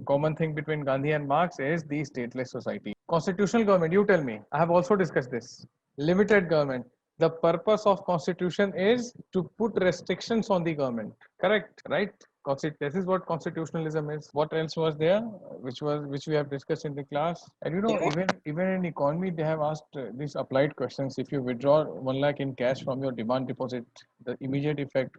common thing between Gandhi and Marx is the stateless society. Constitutional government, you tell me. I have also discussed this. Limited government. The purpose of constitution is to put restrictions on the government. Correct, right? This is what constitutionalism is. What else was there, which we have discussed in the class? And even in economy, they have asked these applied questions. If you withdraw 1 lakh in cash from your demand deposit, the immediate effect.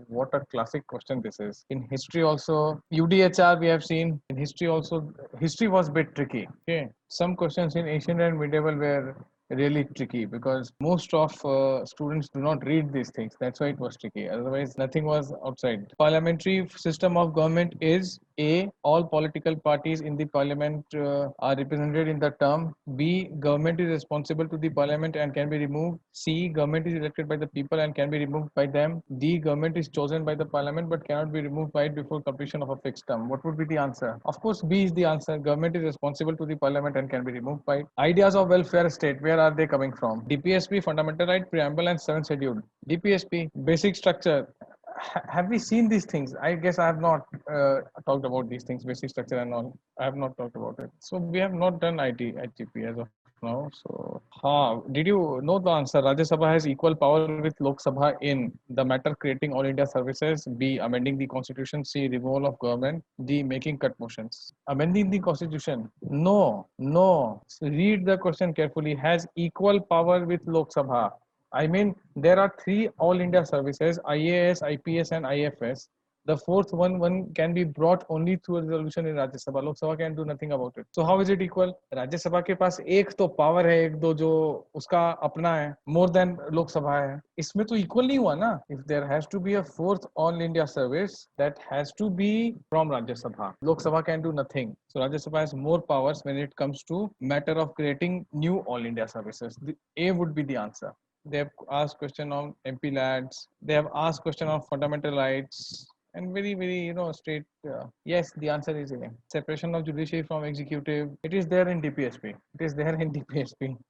What a classic question this is. In history also, UDHR we have seen. In history also, history was a bit tricky. Okay, some questions in ancient and medieval were really tricky because most of students do not read these things. That's why it was tricky. Otherwise, nothing was outside. Parliamentary system of government is A. All political parties in the parliament are represented in the term. B. Government is responsible to the parliament and can be removed. C. Government is elected by the people and can be removed by them. D. Government is chosen by the parliament but cannot be removed by it before completion of a fixed term. What would be the answer? Of course, B is the answer. Government is responsible to the parliament and can be removed by it. Ideas of welfare state. Where are they coming from? DPSP, fundamental right, preamble, and 7th schedule. DPSP, basic structure. Have we seen these things? I guess I have not talked about these things, basic structure and all. I have not talked about it. So we have not done IGP as of now. So, did you know the answer? Rajya Sabha has equal power with Lok Sabha in the matter creating all India services. B. Amending the constitution. C. Removal of government. D. Making cut motions. Amending the constitution. No. So read the question carefully. Has equal power with Lok Sabha. I mean, there are 3 all India services, IAS, IPS and IFS. The 4th one can be brought only through a resolution in Rajya Sabha. Lok Sabha can do nothing about it. So how is it equal? Rajya Sabha के पास एक तो power है, एक दो जो उसका अपना है, more than Lok Sabha है. इसमें तो equal नहीं हुआ ना? If there has to be a 4th all India service, that has to be from Rajya Sabha. Lok Sabha can do nothing. So Rajya Sabha has more powers when it comes to matter of creating new all India services. The A would be the answer. They have asked question on MP lads. They have asked question on fundamental rights. And very, straight. Yes, the answer is A. Separation of judiciary from executive. It is there in DPSP.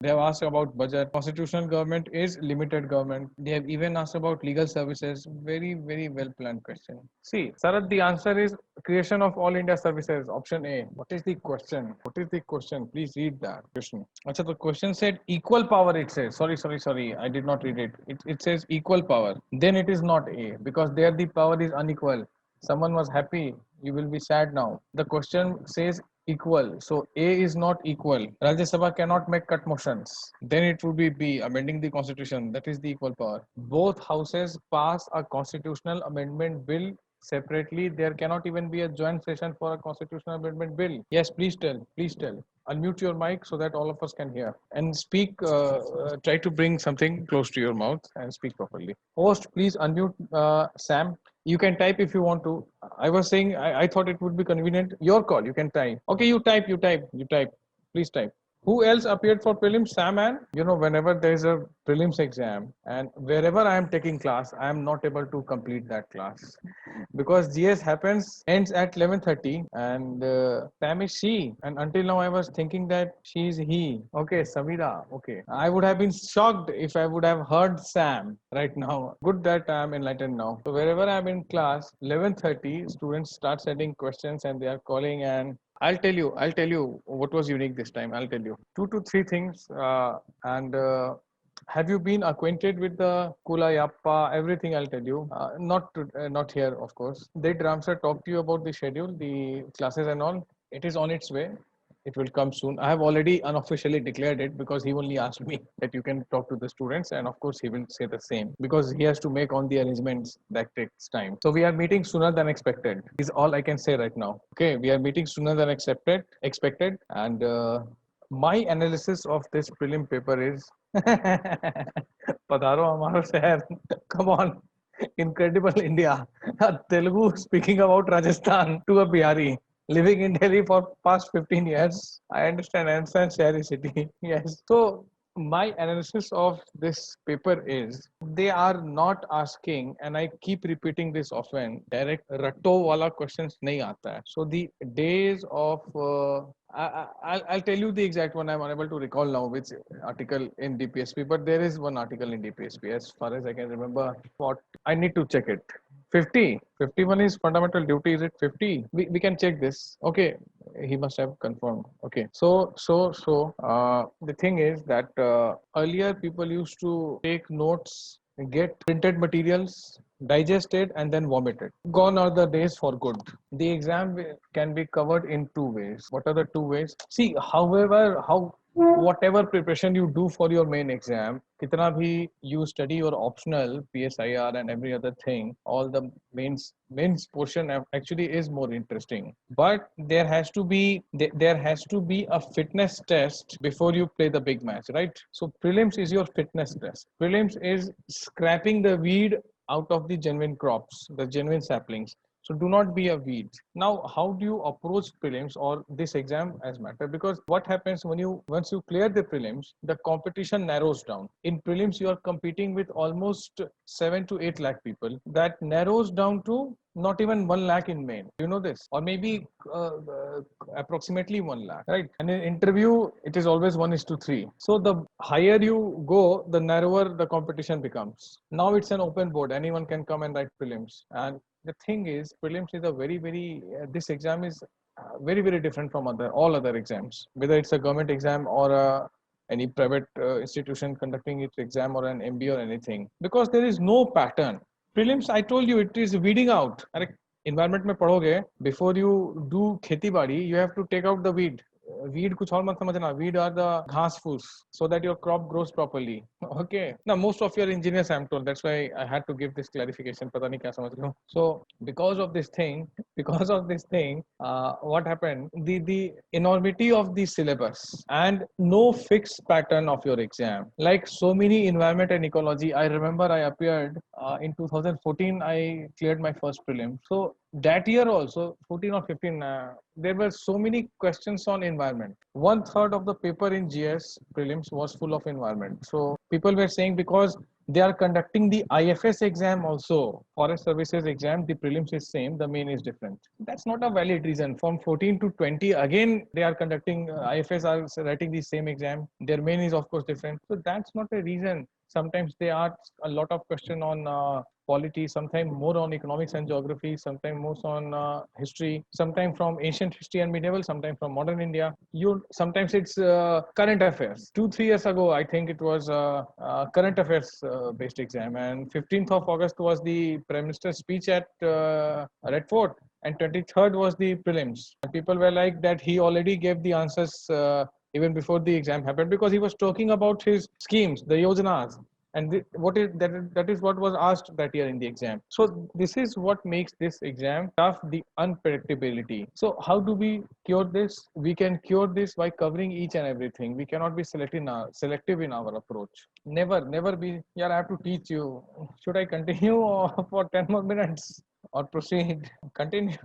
They have asked about budget. Constitutional government is limited government. They have even asked about legal services. Very, very well planned question. See, Sarath, the answer is creation of all India services. Option A. What is the question? Please read that question. Achha, the question said equal power. It says. Sorry. I did not read it. It says equal power. Then it is not A because there the power is unequal. Someone was happy, you will be sad now. The question says equal, so A is not equal. Rajya Sabha cannot make cut motions. Then it would be B, amending the constitution. That is the equal power. Both houses pass a constitutional amendment bill separately. There cannot even be a joint session for a constitutional amendment bill. Yes, please tell. Unmute your mic so that all of us can hear and speak. Try to bring something close to your mouth and speak properly. Host, please unmute Sam. You can type if you want to. I was saying I thought it would be convenient. Your call. You can type. Okay, you type. Please type. Who else appeared for prelims? Sam and whenever there is a prelims exam and wherever I am taking class, I am not able to complete that class because GS ends at 11:30 and Sam is she. And until now I was thinking that she is he. Okay, Samira. Okay, I would have been shocked if I would have heard Sam right now. Good that I am enlightened now. So wherever I am in class, 11:30 students start sending questions and they are calling and I'll tell you what was unique this time. I'll tell you 2 to 3 things. Have you been acquainted with the Kula Yappa? Everything I'll tell you. Not here, of course. Did Ramsar talk to you about the schedule, the classes and all? It is on its way. It will come soon. I have already unofficially declared it because he only asked me that you can talk to the students and of course he will say the same because he has to make all the arrangements that takes time. So we are meeting sooner than expected is all I can say right now. Okay, we are meeting sooner than expected and my analysis of this prelim paper is Padharo Amaro Shahar. Come on. Incredible India. A Telugu speaking about Rajasthan to a Bihari. Living in Delhi for past 15 years. I understand Shahri City. Yes. So my analysis of this paper is they are not asking, and I keep repeating this often, direct ratto wala questions nahi aata hai. So the days of I'll tell you the exact one. I'm unable to recall now which article in DPSP, but there is one article in DPSP as far as I can remember. What I need to check it. 50. 51 is fundamental duty. Is it 50? We can check this. Okay, he must have confirmed. Okay, so the thing is that earlier people used to take notes, get printed materials, digest it, and then vomit it. Gone are the days for good. The exam can be covered in two ways. What are the two ways? See, however, whatever preparation you do for your main exam, kitna bhi you study your optional PSIR and every other thing, all the mains portion actually is more interesting. But there has to be a fitness test before you play the big match, right? So prelims is your fitness test. Prelims is scrapping the weed out of the genuine crops, the genuine saplings. So do not be a weed. Now, how do you approach prelims or this exam as matter? Because what happens once you clear the prelims, the competition narrows down. In prelims, you are competing with almost 7 to 8 lakh people. That narrows down to not even 1 lakh in main. You know this, or maybe approximately 1 lakh, right? And in interview, it is always 1:3. So the higher you go, the narrower the competition becomes. Now it's an open board. Anyone can come and write prelims. And the thing is, prelims is a very this exam is very different from all other exams, whether it's a government exam or any private institution conducting its exam or an MBA or anything, because there is no pattern. Prelims, I told you, it is weeding out. अरे environment में पढ़ोगे, before you do खेती बाड़ी, you have to take out the weed. Weed कुछ और मत समझना. Weed are the घास फूस, so that your crop grows properly. Okay. Now most of your engineers, I'm told, that's why I had to give this clarification. पता नहीं क्या समझ रहे हो. So because of this thing, what happened? The enormity of the syllabus and no fixed pattern of your exam. Like so many environment and ecology, I remember I appeared in 2014. I cleared my first prelim. So that year also, 14 or 15, there were so many questions on environment. 1/3 of the paper in GS prelims was full of environment. So people were saying, because they are conducting the IFS exam also, forest services exam, the prelims is same, the main is different. That's not a valid reason. From 14 to 20, again they are conducting IFS, are writing the same exam, their main is of course different. So that's not a reason. Sometimes they ask a lot of question on polity, sometimes more on economics and geography, sometimes more on history, sometimes from ancient history and medieval, sometimes from modern India. Sometimes it's current affairs. 2-3 years ago, I think it was current affairs based exam, and 15th of August was the Prime Minister's speech at Red Fort, and 23rd was the prelims. And people were like that he already gave the answers even before the exam happened, because he was talking about his schemes, the yojanas. And that is what was asked that year in the exam. So this is what makes this exam tough, the unpredictability. So how do we cure this? We can cure this by covering each and everything. We cannot be selective in our approach. Never be. Yeah, I have to teach you. Should I continue for 10 more minutes or proceed? Continue.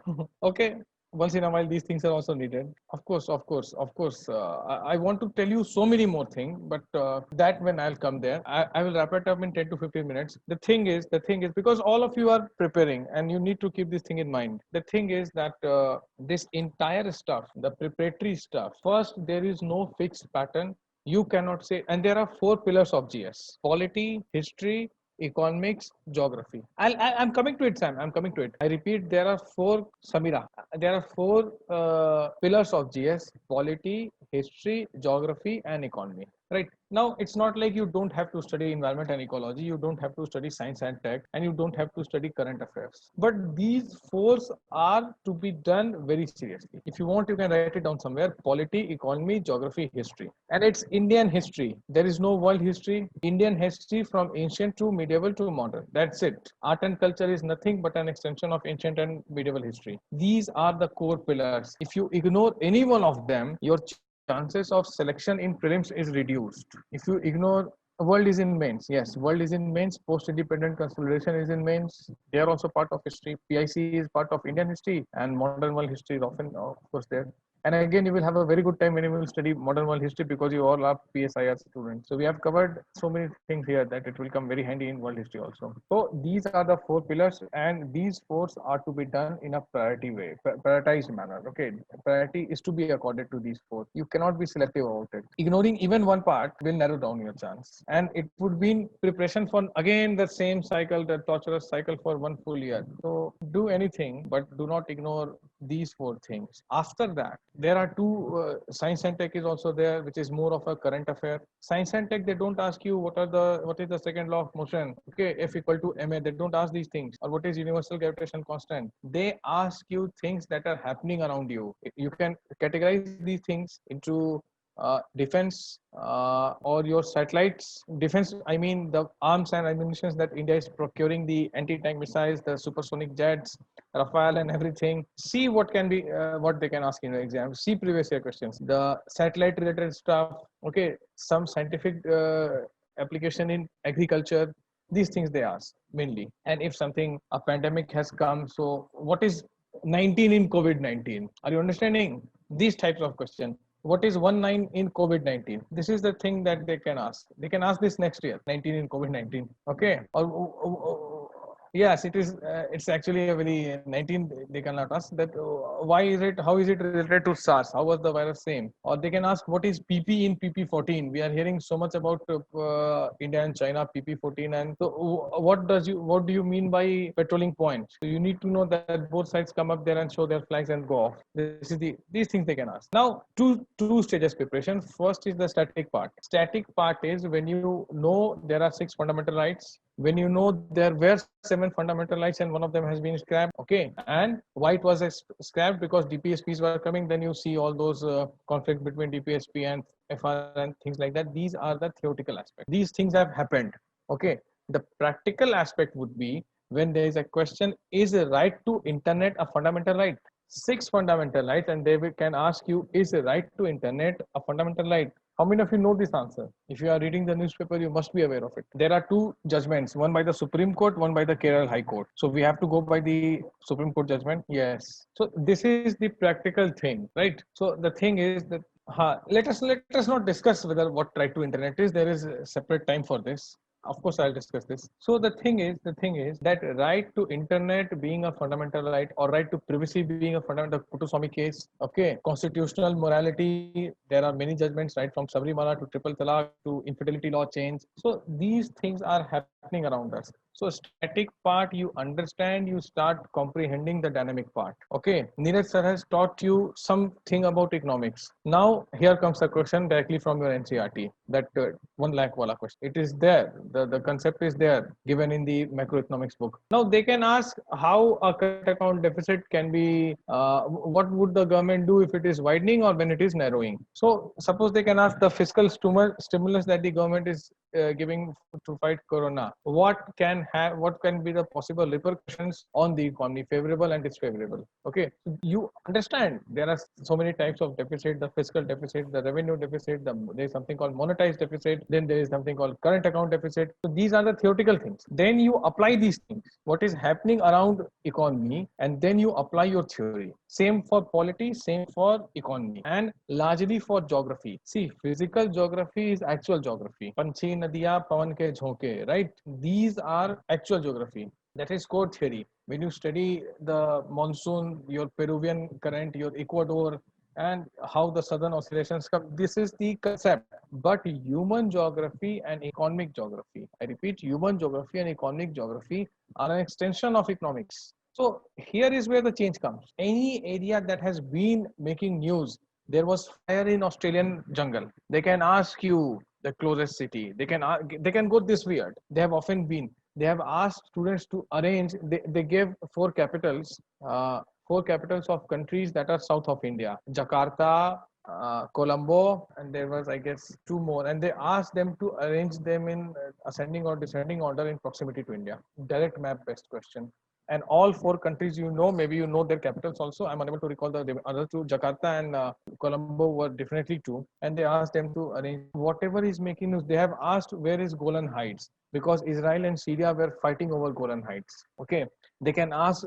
Okay. Once in a while, these things are also needed. Of course. I want to tell you so many more things, but that when I'll come there, I will wrap it up in 10 to 15 minutes. The thing is, because all of you are preparing and you need to keep this thing in mind. The thing is that this entire stuff, the preparatory stuff, first, there is no fixed pattern. You cannot say, and there are 4 pillars of GS: polity, history, economics, geography. I'm coming to it, Sam. I'm coming to it. I repeat, there are 4, Samira. There are 4 pillars of GS: polity, history, geography, and economy. Right. Now, it's not like you don't have to study environment and ecology, you don't have to study science and tech, and you don't have to study current affairs. But these 4 are to be done very seriously. If you want, you can write it down somewhere: polity, economy, geography, history. And it's Indian history. There is no world history. Indian history from ancient to medieval to modern. That's it. Art and culture is nothing but an extension of ancient and medieval history. These are the core pillars. If you ignore any one of them, your chances of selection in prelims is reduced. If you ignore, world is in mains. Yes, world is in mains. Post-independent consolidation is in mains. They are also part of history. PIC is part of Indian history, and modern world history is often, of course, there. And again, you will have a very good time when you will study modern world history because you all are PSIR students. So we have covered so many things here that it will come very handy in world history also. So these are the four pillars, and these four are to be done in a priority way, prioritized manner. Okay, priority is to be accorded to these four. You cannot be selective about it. Ignoring even one part will narrow down your chance, and it would be in preparation for again the same cycle, the torturous cycle for one full year. So do anything, but do not ignore these four things. After that, there are two science and tech is also there, which is more of a current affair. Science and tech, they don't ask you what is the second law of motion. Okay, F equal to ma. They don't ask these things, or what is universal gravitation constant. They ask you things that are happening around you. You can categorize these things into defense or your satellites defense. I mean the arms and ammunitions that India is procuring, the anti-tank missiles, the supersonic jets, Rafale and everything. See what can be what they can ask in the exam. See previous year questions, the satellite related stuff. Okay, some scientific application in agriculture. These things they ask mainly. And if something a pandemic has come, so what is 19 in COVID-19? Are you understanding these types of questions? What is 19 in COVID-19? This is the thing that they can ask. They can ask this next year, 19 in COVID-19. Okay. Or yes, it is. It's actually a very 19. They cannot ask that. Why is it? How is it related to SARS? How was the virus same? Or they can ask what is PP in PP14. We are hearing so much about India and China PP14, and so what do you mean by patrolling point? So you need to know that both sides come up there and show their flags and go off. This is these things they can ask. Now two stages preparation. First is the static part. Static part is when you know there are 6 fundamental rights, when you know there were 7 fundamental rights and one of them has been scrapped. Okay, and why it was scrapped? Because DPSPs were coming. Then you see all those conflict between DPSP and FR and things like that. These are the theoretical aspects. These things have happened. Okay, the practical aspect would be when there is a question, is a right to internet a fundamental right? 6 fundamental rights, and they can ask you, is a right to internet a fundamental right? How many of you know this answer? If you are reading the newspaper, you must be aware of it. There are 2 judgments, one by the Supreme Court, one by the Kerala High Court. So we have to go by the Supreme Court judgment. Yes. So this is the practical thing, right? So the thing is that let us not discuss whether what right to internet is. There is a separate time for this. Of course, I'll discuss this. So the thing is that right to internet being a fundamental right, or right to privacy being a fundamental, Kutuswamy case. Okay, constitutional morality. There are many judgments, right, from Sabrimala to triple talaq to infidelity law change. So these things are happening around us. So static part, you understand, you start comprehending the dynamic part. Okay, Neeraj sir has taught you something about economics. Now here comes a question directly from your NCRT. That 1 lakh wala question. It is there. The concept is there given in the macroeconomics book. Now they can ask how a current account deficit can be. What would the government do if it is widening or when it is narrowing? So suppose they can ask the fiscal stimulus that the government is giving to fight corona. What can be the possible repercussions on the economy, favorable and disfavorable? Okay, so you understand there are so many types of deficit: the fiscal deficit, the revenue deficit, there is something called monetized deficit, then there is something called current account deficit. So these are the theoretical things. Then you apply these things, what is happening around economy, and then you apply your theory. Same for polity, same for economy, and largely for geography. See, physical geography is actual geography. Panchi nadiya pavan ke jhonke, right? These are actual geography. That is core theory. When you study the monsoon, your Peruvian current, your Ecuador, and how the southern oscillations come, this is the concept. But human geography and economic geography, I repeat, human geography and economic geography are an extension of economics. So here is where the change comes. Any area that has been making news, there was fire in Australian jungle, they can ask you the closest city. They can go this weird. They have often been. They have asked students to arrange. They gave 4 capitals. 4 capitals of countries that are south of India: Jakarta, Colombo, and there was, I guess, 2 more. And they asked them to arrange them in ascending or descending order in proximity to India. Direct map based question. And all 4 countries, maybe you know their capitals also. I'm unable to recall the other 2. Jakarta and Colombo were definitely 2. And they asked them to arrange whatever is making news. They have asked where is Golan Heights, because Israel and Syria were fighting over Golan Heights. Okay, They can ask,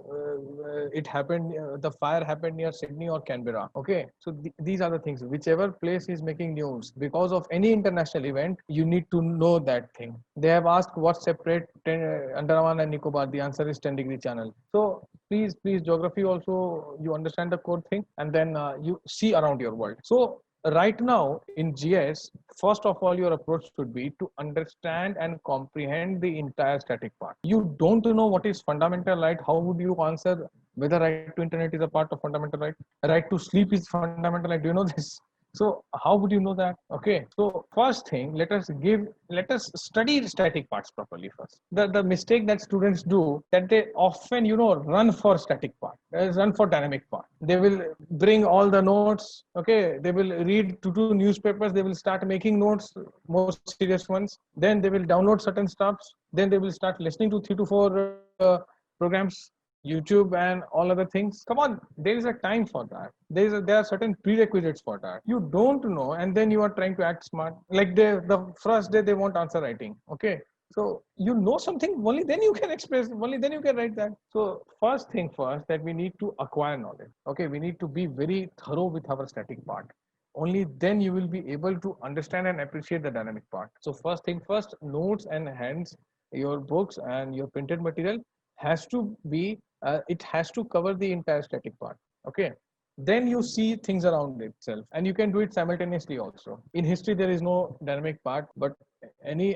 it happened, the fire happened near Sydney or Canberra. Okay, so these are the things. Whichever place is making news because of any international event, you need to know that thing. They have asked what separate Andaman and Nicobar. The answer is 10-degree channel. So please, geography also, you understand the core thing, and then you see around your world. So right now in GS, first of all, your approach should be to understand and comprehend the entire static part. You don't know what is fundamental right. How would you answer whether right to internet is a part of fundamental right? Right to sleep is fundamental right. Do you know this? So how would you know that? Okay, so first thing, let us study static parts properly first. The mistake that students do, that they often run for static part, run for dynamic part. They will bring all the notes. Okay, they will read two newspapers. They will start making notes, most serious ones. Then they will download certain stuffs. Then they will start listening to 3 to 4 programs, YouTube and all other things. Come on, there is a time for that. There are certain prerequisites for that. You don't know, and then you are trying to act smart. Like the first day they want answer writing. Okay, so you know something, only then you can express, only then you can write that. So first thing first, that we need to acquire knowledge. Okay, we need to be very thorough with our static part. Only then you will be able to understand and appreciate the dynamic part. So first thing first, notes and hence your books and your printed material has to be, it has to cover the entire static part. Okay, then you see things around itself, and you can do it simultaneously also. In history there is no dynamic part, but any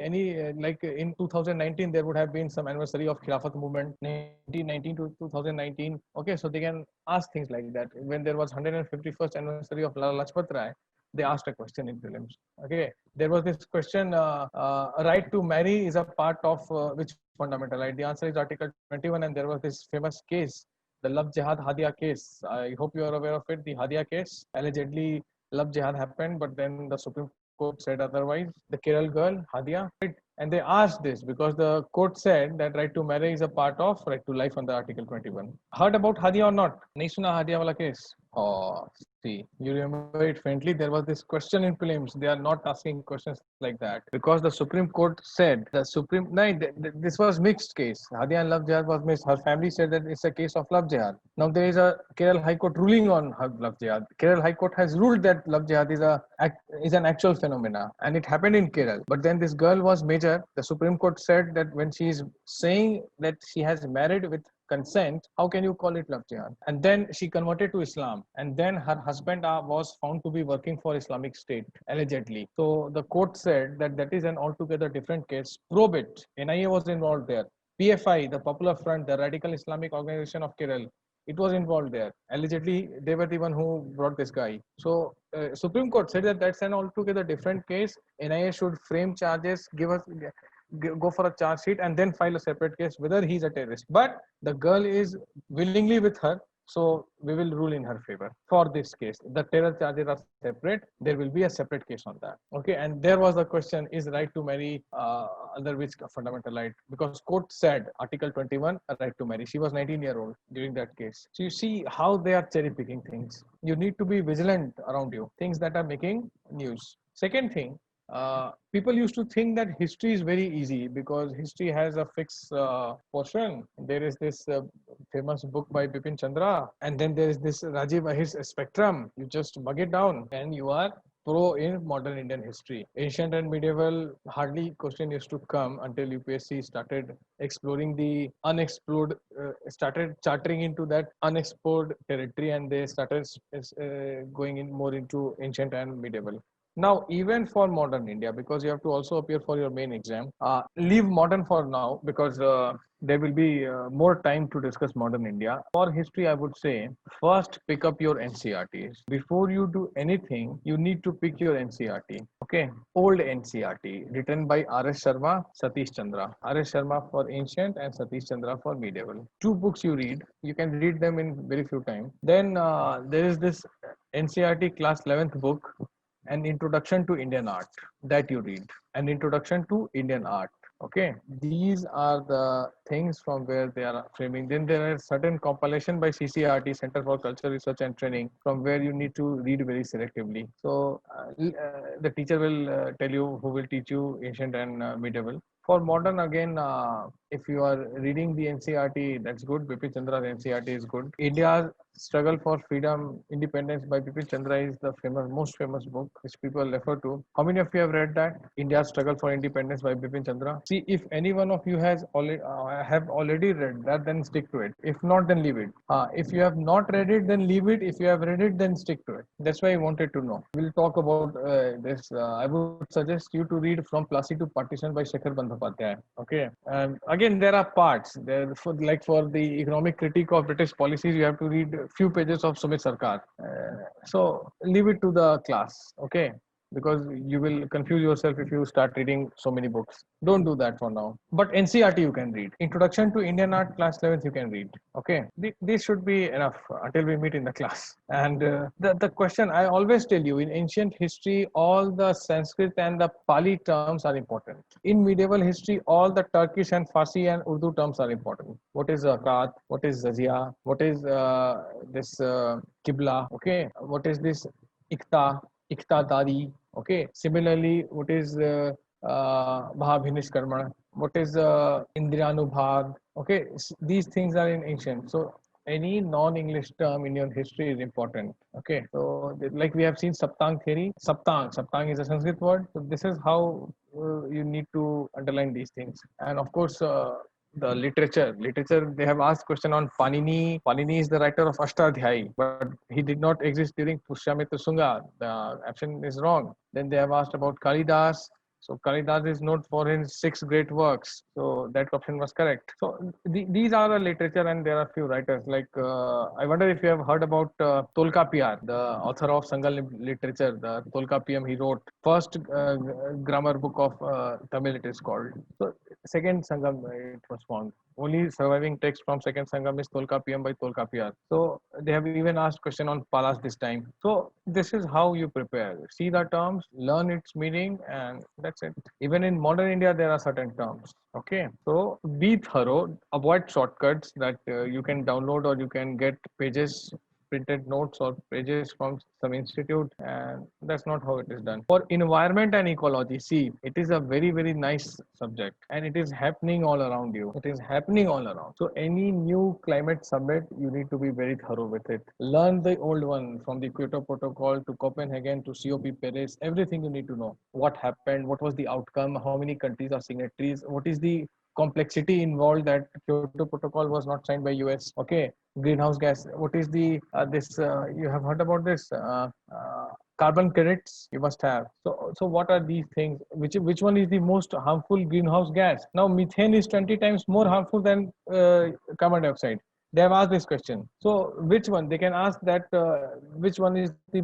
like in 2019 there would have been some anniversary of Khilafat movement, 1919 to 2019. Okay, so they can ask things like that. When there was 151st anniversary of Lala Lajpat Rai, they asked a question in prelims. Okay, there was this question, right to marry is a part of which fundamental right? The answer is Article 21, and there was this famous case, the Love Jihad Hadia case. I hope you are aware of it. The Hadia case, allegedly love jihad happened, but then the Supreme Court said otherwise. The Kerala girl Hadia, right? And they asked this because the court said that right to marry is a part of right to life under Article 21. Heard about Hadia or not? Nahi suna Hadia wala case. Oh, see, you remember it faintly. There was this question in prelims. They are not asking questions like that because the Supreme Court said, this was mixed case. Hadia and love jihad was mixed. Her family said that it's a case of love jihad. Now there is a Kerala High Court ruling on love jihad. Kerala High Court has ruled that love jihad is an actual phenomena, and it happened in Kerala. But then this girl was major. The Supreme Court said that when she is saying that she has married with consent, how can you call it love jihad? And then she converted to Islam, and then her husband was found to be working for Islamic State allegedly. So the court said that that is an altogether different case. Probe it. NIA was involved there. PFI, the Popular Front, the radical Islamic organization of Kerala, it was involved there. Allegedly, they were the one who brought this guy. So Supreme Court said that that's an altogether different case. NIA should frame charges, go for a charge sheet, and then file a separate case whether he's a terrorist. But the girl is willingly with her, so we will rule in her favor for this case. The terror charges are separate. There will be a separate case on that. Okay, and there was the question: is right to marry under which fundamental right? Because court said Article 21, a right to marry. She was 19-year-old during that case. So you see how they are cherry picking things. You need to be vigilant around you. Things that are making news. Second thing, people used to think that history is very easy because history has a fixed portion. There is this famous book by Bipin Chandra, and then there is this Rajiv Ahir's spectrum. You just bug it down, and you are pro in modern Indian history. Ancient and medieval, hardly question used to come until UPSC started exploring the unexplored, started chartering into that unexplored territory, and they started going in more into ancient and medieval. Now, even for modern India, because you have to also appear for your main exam, leave modern for now because there will be more time to discuss modern India. For history, I would say first pick up your NCRTs. Before you do anything, you need to pick your NCRT. Okay, old NCRT written by R.S. Sharma, Satish Chandra. R.S. Sharma for ancient and Satish Chandra for medieval. Two books you read. You can read them in very few time. Then there is this NCRT class 11th book, An Introduction to Indian Art, that you read. An Introduction to Indian Art. Okay, these are the things from where they are framing. Then there are certain compilation by CCRT, Center for Cultural Research and Training, from where you need to read very selectively. So the teacher will tell you who will teach you ancient and medieval For modern, again, if you are reading the NCRT, that's good. Bipin Chandra's NCRT is good. India's Struggle for Freedom, Independence by Bipin Chandra is the most famous book which people refer to. How many of you have read that? India's Struggle for Independence by Bipin Chandra. See, if any one of you has already have already read that, then stick to it. If not, then leave it. If you have not read it, then leave it. If you have read it, then stick to it. That's why I wanted to know. We'll talk about this. I would suggest you to read From Plassey to Partition by Shekhar Bandyopadhyay. Okay. Again, there are parts. There for the economic critique of British policies, you have to read a few pages of Sumit Sarkar. So leave it to the class. Okay, because you will confuse yourself if you start reading so many books. Don't do that for now. But NCRT you can read. Introduction to Indian Art, class 11th you can read. Okay, this should be enough until we meet in the class. And the question I always tell you, in ancient history, all the Sanskrit and the Pali terms are important. In medieval history, all the Turkish and Farsi and Urdu terms are important. What is zakat? What is zazia? What is this Qibla? Okay, what is this ikta? Iktadari. Okay. Similarly, what is Bhavinishkarma? What is Indriyanubhag? Okay. These things are in ancient. So any non-English term in your history is important. Okay. So like we have seen Saptang theory. Saptang is a Sanskrit word. So this is how you need to underline these things. And of course, the literature they have asked question on Panini is the writer of Ashtadhyayi, but he did not exist during Pushyamitra Sunga. The option is wrong. Then they have asked about Kalidas. So Kalidas is known for his 6 great works. So that option was correct. So these are the literature, and there are few writers like I wonder if you have heard about Tolkappiyar, the author of Sangal literature. The Tolkappiyam he wrote first grammar book of Tamil. It is called. So second Sangam it was found. Only surviving text from second Sangam is Tolkappiyam by Tolkappiyar. So they have even asked question on Palas this time. So this is how you prepare. See the terms, learn its meaning, and that's it. Even in modern India, there are certain terms. Okay. So be thorough. Avoid shortcuts that you can download or you can get pages printed notes or pages from some institute, and that's not how it is done. For environment and ecology, see, it is a very nice subject, and it is happening all around you. It is happening all around. So any new climate summit, you need to be very thorough with it. Learn the old one, from the Kyoto Protocol to Copenhagen to COP Paris. Everything you need to know. What happened, what was the outcome, how many countries are signatories, what is the complexity involved that Kyoto Protocol was not signed by US. Okay, greenhouse gas. What is the this? You have heard about this carbon credits? You must have. So what are these things? Which one is the most harmful greenhouse gas? Now methane is 20 times more harmful than carbon dioxide. They have asked this question. So which one? They can ask that which one is the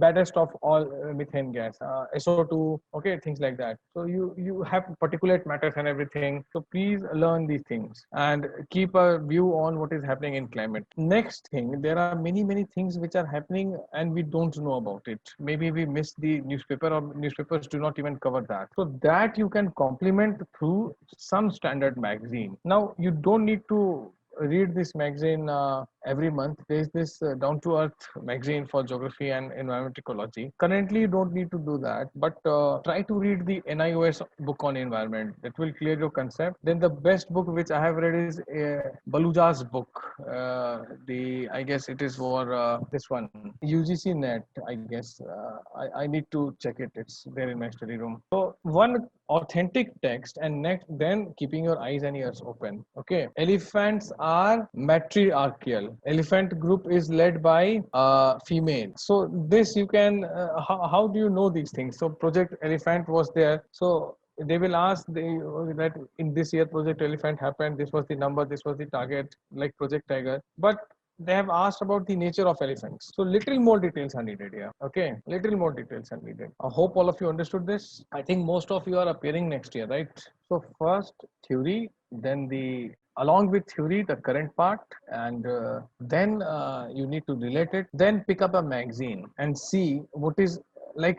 baddest of all methane gas, SO2, okay, things like that. So you have particulate matters and everything. So please learn these things and keep a view on what is happening in climate. Next thing, there are many things which are happening and we don't know about it. Maybe we miss the newspaper, or newspapers do not even cover that. So that you can complement through some standard magazine. Now you don't need to read this magazine every month. There is this Down to Earth magazine for geography and environment ecology. Currently, you don't need to do that, but try to read the NIOS book on environment. That will clear your concept. Then the best book which I have read is Baluja's book. I guess it is for this one, UGC Net. I guess I need to check it. It's there in my study room. So one authentic text, and next then keeping your eyes and ears open. Okay, elephants are matriarchal. Elephant group is led by female. So this you can how do you know these things? So Project Elephant was there. So they will ask that in this year Project Elephant happened, this was the number, this was the target, like Project Tiger. But they have asked about the nature of elephants. So little more details are needed here. Okay, little more details are needed. I hope all of you understood this. I think most of you are appearing next year, right? So first theory, then along with theory, the current part, and then you need to relate it. Then pick up a magazine and see what is like.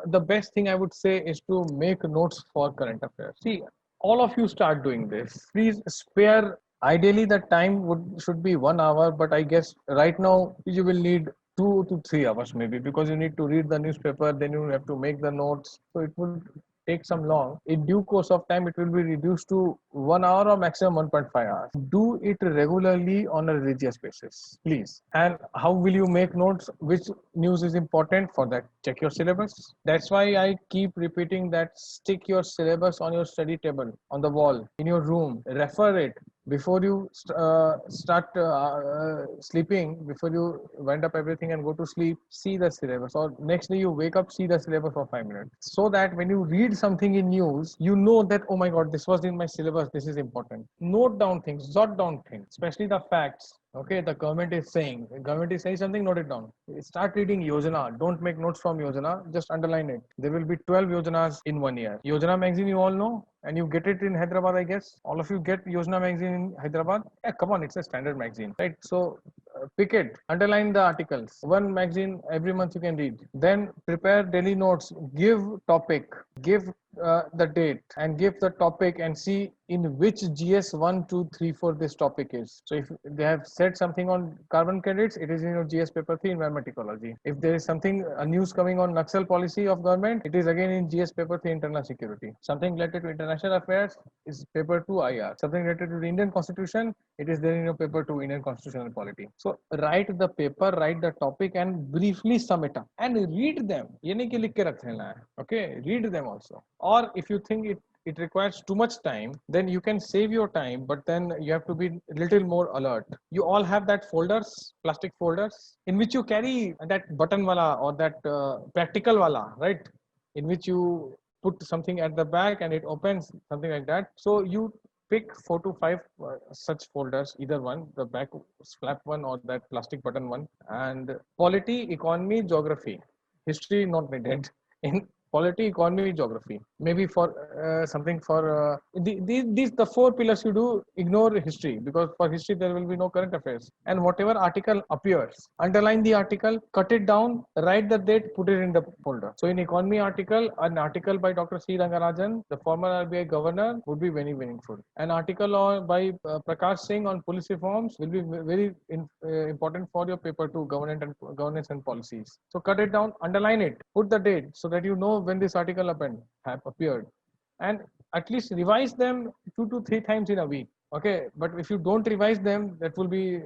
The best thing I would say is to make notes for current affairs. See, all of you start doing this. Please spare. Ideally, the time should be 1 hour, but I guess right now you will need 2 to 3 hours maybe, because you need to read the newspaper, then you have to make the notes. So it would take some long, in due course of time, it will be reduced to 1 hour or maximum 1.5 hours. Do it regularly on a religious basis, please. And how will you make notes? Which news is important? For that, check your syllabus. That's why I keep repeating that stick your syllabus on your study table, on the wall, in your room, refer it before you start sleeping. Before you wind up everything and go to sleep, see the syllabus, or next day you wake up, see the syllabus for 5 minutes, so that when you read something in news, you know that, oh my god, this was in my syllabus, this is important. Note down things, jot down things, especially the facts. Okay, the government is saying something, note it down. Start reading Yojana. Don't make notes from Yojana, just underline it. There will be 12 Yojanas in 1 year. Yojana magazine, you all know, and you get it in Hyderabad, I guess. All of you get Yojana magazine in Hyderabad. Yeah, come on, it's a standard magazine, right? So pick it, underline the articles. One magazine every month you can read. Then prepare daily notes, give topic, give the date, and give the topic, and see in which GS 1, 2, 3, 4 this topic is. So if they have said something on carbon credits, it is in your GS paper 3 environment ecology. If there is something, a news coming on Naxal policy of government, it is again in GS paper 3 internal security. Something related to international affairs is paper 2 IR. Something related to the Indian constitution, it is there in your paper 2 Indian constitutional polity. So write the paper, write the topic, and briefly sum it up and read them. ये नहीं कि लिख के रख लेना है. Okay, read them also. Or if you think it requires too much time, then you can save your time, but then you have to be a little more alert. You all have that folders, plastic folders, in which you carry that button wala or that practical wala, right? In which you put something at the back and it opens, something like that. So you pick 4 to 5 such folders, either one, the back flap one or that plastic button one, and polity, economy, geography. History not needed. In polity, economy, geography. Maybe for something for these the 4 pillars you do. Ignore history, because for history there will be no current affairs. And whatever article appears, underline the article, cut it down, write the date, put it in the folder. So in economy article, an article by Dr. C. Rangarajan, the former RBI governor, would be very meaningful. An article by Prakash Singh on police reforms will be very important for your paper 2, governance and policies. So cut it down, underline it, put the date, so that you know when this article appeared, and at least revise them 2 to 3 times in a week. Okay, but if you don't revise them, that will be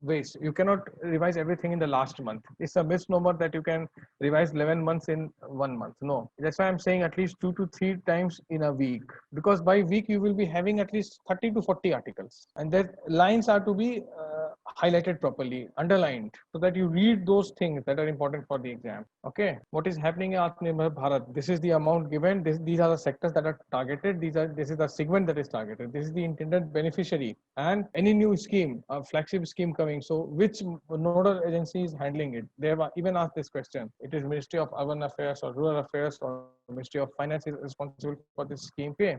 waste. You cannot revise everything in the last month. It's a misnomer that you can revise 11 months in 1 month. No, that's why I'm saying at least 2 to 3 times in a week, because by week you will be having at least 30 to 40 articles, and that lines are to be highlighted properly, underlined, so that you read those things that are important for the exam. Okay, what is happening in Atmanirbhar Bharat? This is the amount given. These are the sectors that are targeted. This is the segment that is targeted. This is the intended beneficiary, and any new scheme, a flagship scheme coming. So which nodal agency is handling it? They have even asked this question. It is Ministry of Urban Affairs or Rural Affairs or Ministry of Finance is responsible for this scheme. Okay.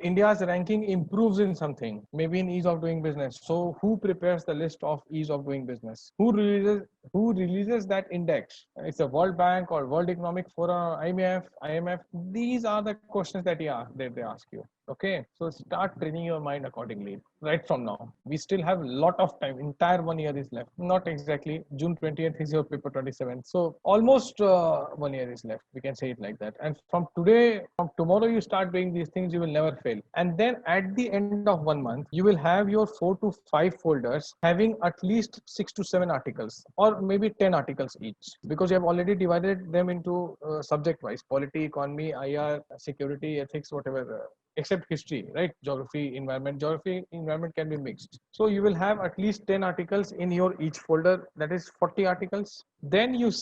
India's ranking improves in something, maybe in ease of doing business. So who prepares the list of ease of doing business? Who releases that index? It's the World Bank or World Economic Forum, IMF. These are the questions that they ask you. Okay, so start training your mind accordingly right from now. We still have a lot of time. Entire 1 year is left. Not exactly. June 20th is your paper 27th. So almost 1 year is left. We can say it like that. And from tomorrow, you start doing these things, you will never fail. And then at the end of 1 month, you will have your 4 to 5 folders having at least 6 to 7 articles, or maybe 10 articles each, because you have already divided them into subject wise: polity, economy, IR, security, ethics, whatever. Except history, right? Geography, environment can be mixed. So you will have at least 10 articles in your each folder, that is 40 articles. Then you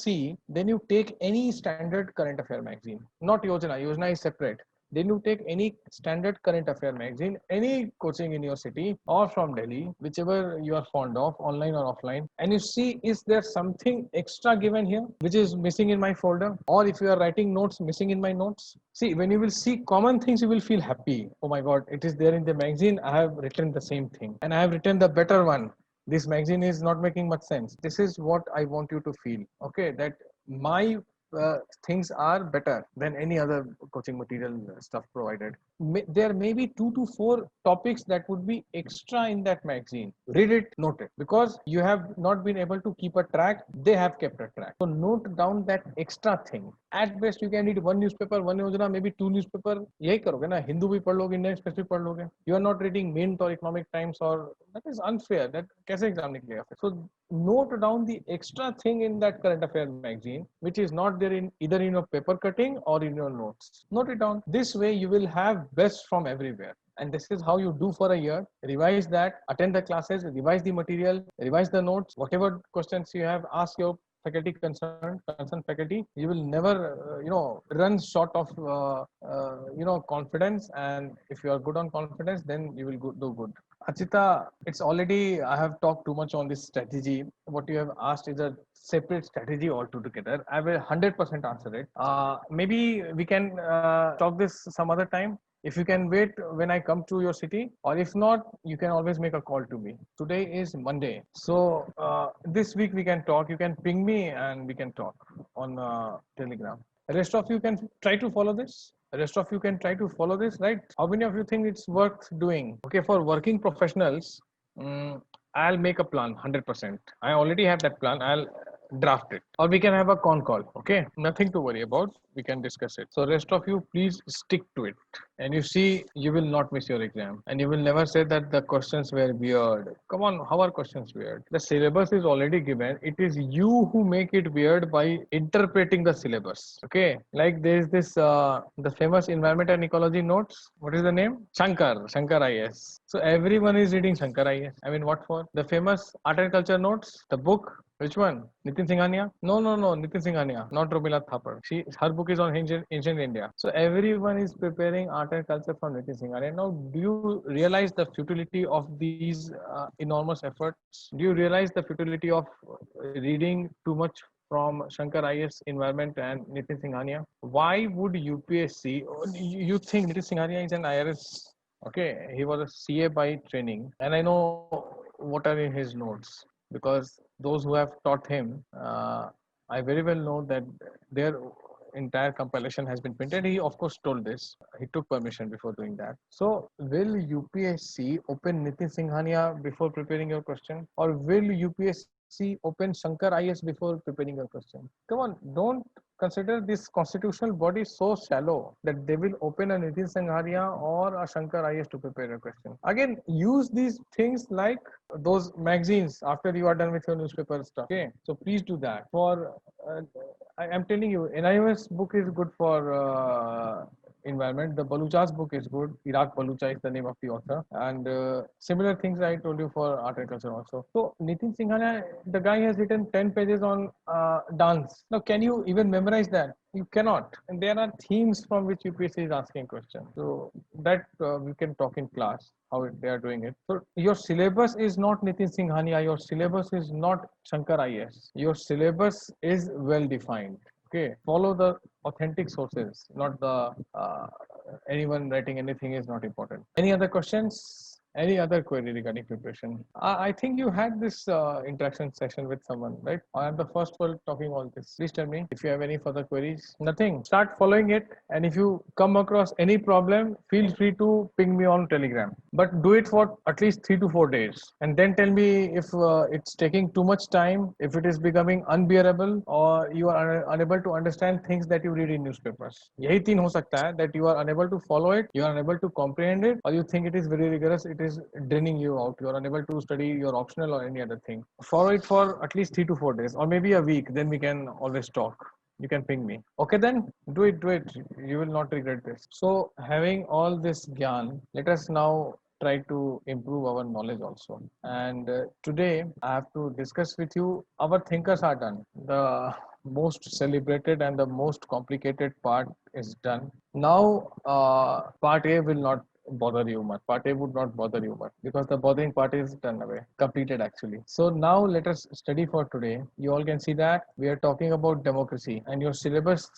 take any standard current affair magazine, not Yojana is separate. Then you take any standard current affair magazine, any coaching in your city or from Delhi, whichever you are fond of, online or offline, and you see, is there something extra given here which is missing in my folder? Or if you are writing notes, missing in my notes. See, when you will see common things, you will feel happy. Oh my God, it is there in the magazine. I have written the same thing, and I have written the better one. This magazine is not making much sense. This is what I want you to feel. Okay, that my things are better than any other coaching material stuff provided. There may be 2 to 4 topics that would be extra in that magazine. Read it, note it, because you have not been able to keep a track. They have kept a track. So note down that extra thing. At best you can read one newspaper, one yojana, maybe two newspaper. यही करोगे ना, हिंदू भी पढ़ लोगे, Indian express भी पढ़ लोगे. You are not reading Mint or Economic Times, or that is unfair. That कैसे एग्जाम निकलेगा फिर? So note down the extra thing in that current affair magazine which is not there in either in your paper cutting or in your notes. Note it down. This way you will have best from everywhere. And this is how you do for a year. Revise that, attend the classes, revise the material, revise the notes, whatever questions you have, ask your faculty concerned faculty. You will never run short of confidence, and if you are good on confidence, then you will do good. Achita, it's already, I have talked too much on this strategy. What you have asked is a separate strategy altogether. I will 100% answer it. Maybe we can talk this some other time. If you can wait when I come to your city, or if not, you can always make a call to me. Today is Monday. So this week we can talk. You can ping me and we can talk on Telegram. The rest of you can try to follow this. The rest of you can try to follow this, right? How many of you think it's worth doing? Okay, for working professionals, I'll make a plan 100%. I already have that plan. I'll draft it, or we can have a con call. Okay, nothing to worry about. We can discuss it. So rest of you, please stick to it, and you see, you will not miss your exam, and you will never say that the questions were weird. Come on, how are questions weird? The syllabus is already given. It is you who make it weird by interpreting the syllabus. Okay, like there is this the famous environment and ecology notes. What is the name? Shankar IS. So everyone is reading Shankar IS. I mean, what for? The famous art and culture notes, the book. Which one? Nitin Singhania? No. Nitin Singhania, not Robila Thapar. Her book is on ancient India. So everyone is preparing art and culture from Nitin Singhania. Now, do you realize the futility of these enormous efforts? Do you realize the futility of reading too much from Shankar IS Environment and Nitin Singhania? Why would UPSC? You think Nitin Singhania is an IRS? Okay, he was a CA by training, and I know what are in his notes, because those who have taught him, I very well know that their entire compilation has been printed. He of course told this. He took permission before doing that. So will UPSC open Nitin Singhania before preparing your question, or will UPSC open Shankar IS before preparing your question? Come on, don't consider this constitutional body so shallow that they will open a Nitin Singhania or a Shankar IS to prepare a question. Again, use these things like those magazines after you are done with your newspaper stuff. Okay, so please do that. For I am telling you, NIOS book is good for environment. The Balucha's book is good. Iraq Balucha is the name of the author, and similar things I told you for art and culture also. So Nitin Singhania, the guy has written 10 pages on dance. Now, can you even memorize that? You cannot. And there are themes from which UPSC is asking questions. So that we can talk in class how they are doing it. So your syllabus is not Nitin Singhania. Your syllabus is not Shankar IS. Your syllabus is well defined. Okay, follow the authentic sources, not the anyone writing anything is not important. Any other questions? Any other query regarding preparation? I think you had this interaction session with someone, right? I am the first one talking all this. Please tell me if you have any further queries. Nothing. Start following it, and if you come across any problem, feel free to ping me on Telegram. But do it for at least 3 to 4 days, and then tell me if it's taking too much time, if it is becoming unbearable, or you are unable to understand things that you read in newspapers. यही तीन हो सकता है, that you are unable to follow it, you are unable to comprehend it, or you think it is very rigorous, it is draining you out, you are unable to study your optional or any other thing. Follow it for at least 3 to 4 days, or maybe a week, then we can always talk. You can ping me. Okay, then do it. You will not regret this. So having all this gyan, let us now try to improve our knowledge also. And today I have to discuss with you, our thinkers are done. The most celebrated and the most complicated part is done. Now part A will not bother you much. Part A would not bother you much, because the bothering part is done away, completed actually. So now let us study for today. You all can see that we are talking about democracy, and your syllabus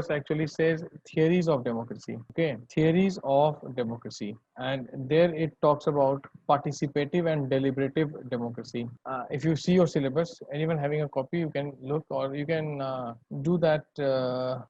actually says theories of democracy. Okay, theories of democracy, and there it talks about participative and deliberative democracy. If you see your syllabus, anyone having a copy, you can look, or you can do that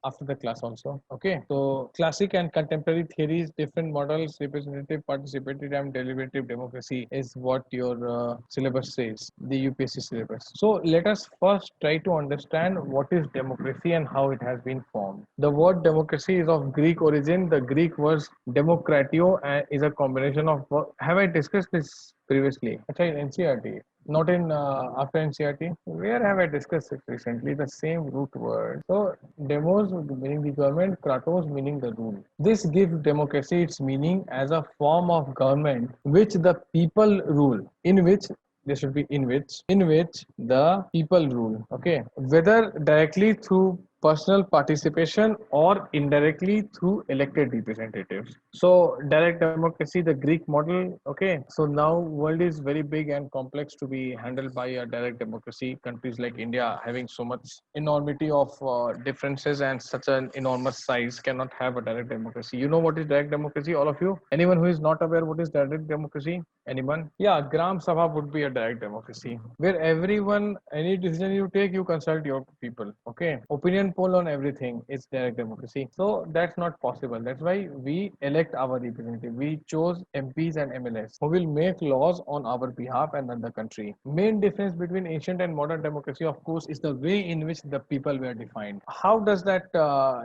after the class also. Okay, so classic and contemporary theories, different ancient models, representative, participative, and deliberative democracy is what your syllabus says, the UPSC syllabus. So let us first try to understand what is democracy and how it has been formed. The word democracy is of Greek origin. The Greek word demokratio is a combination of. Have I discussed this previously? Actually, in NCERT. Not in after NCERT. Where have I discussed it recently? The same root word. So demos meaning the government, kratos meaning the rule. This gives democracy its meaning as a form of government which the people rule, in which there should be in which the people rule. Okay, whether directly through personal participation or indirectly through elected representatives. So direct democracy, the Greek model. Okay, so now world is very big and complex to be handled by a direct democracy. Countries like India having so much enormity of differences and such an enormous size cannot have a direct democracy. You know what is direct democracy, all of you? Anyone who is not aware what is direct democracy? Anyone? Yeah, Gram Sabha would be a direct democracy where everyone, any decision you take, you consult your people. Okay, opinion poll on everything is direct democracy. So that's not possible. That's why we elect our representative. We chose MPs and MLAs who will make laws on our behalf and run the country. Main difference between ancient and modern democracy, of course, is the way in which the people were defined. How does that?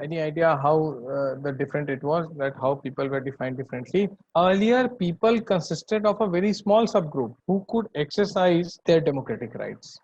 Any idea how the different it was? That how people were defined differently? Earlier, people consisted of a very small subgroup who could exercise their democratic rights.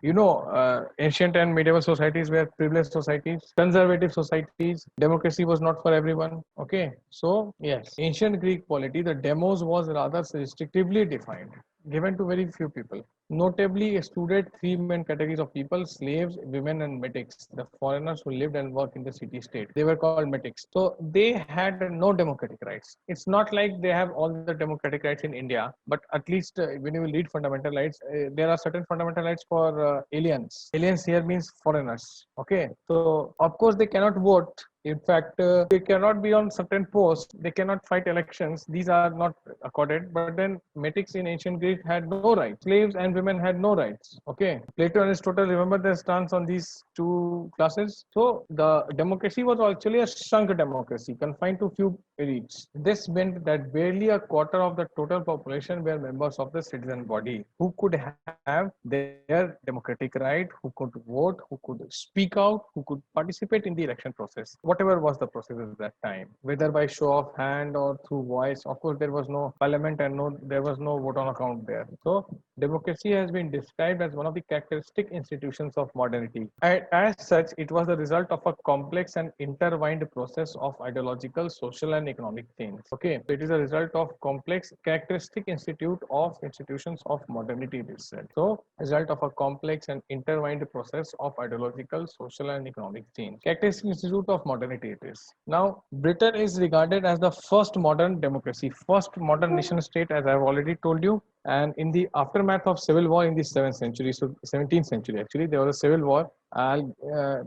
Ancient and medieval societies were privileged societies, conservative societies. Democracy was not for everyone. Okay, so yes, ancient Greek polity, the demos was rather restrictively defined, given to very few people. Notably excluded three main categories of people: slaves, women, and metics, the foreigners who lived and worked in the city state. They were called metics. So they had no democratic rights. It's not like they have all the democratic rights in India, but at least when you read fundamental rights, there are certain fundamental rights for aliens. Aliens here means foreigners. Okay, so of course they cannot vote. In fact, they cannot be on certain posts. They cannot fight elections. These are not accorded. But then metics in ancient Greece had no rights. Slaves and women had no rights. Okay. Plato and Aristotle, remember their stance on these two classes. So the democracy was actually a shrunk democracy, confined to few elites. This meant that barely a quarter of the total population were members of the citizen body who could have their democratic right, who could vote, who could speak out, who could participate in the election process. Whatever was the process at that time, whether by show of hand or through voice. Of course, there was no parliament and there was no vote on account there. So democracy has been described as one of the characteristic institutions of modernity. And as such, it was the result of a complex and intertwined process of ideological, social, and economic change. Okay, so it is a result of complex characteristic institutions of modernity, it is said. So result of a complex and intertwined process of ideological, social, and economic change. Characteristic institute of modernity it is. Now, Britain is regarded as the first modern democracy, first modern nation state, as I've already told you. And in the aftermath of civil war in the 7th century, so 17th century actually, there was a civil war. I'll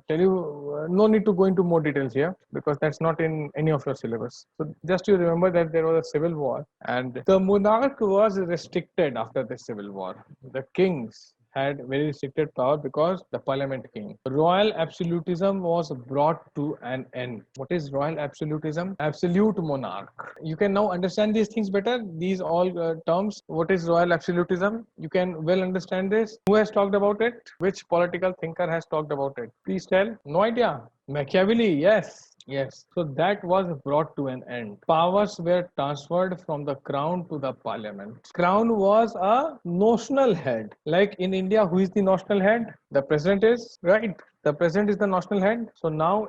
tell you, no need to go into more details here because that's not in any of your syllabus. So just you remember that there was a civil war and the monarch was restricted after the civil war. The kings had very restricted power because the parliament came. Royal absolutism was brought to an end. What is royal absolutism? Absolute monarch. You can now understand these things better, these all terms. What is royal absolutism? You can well understand this. Who has talked about it? Which political thinker has talked about it? Please tell. No idea. Machiavelli, yes. Yes, so that was brought to an end. Powers were transferred from the crown to the parliament. Crown was a notional head. Like in India, who is the notional head? The president is, right? The president is the national head. So now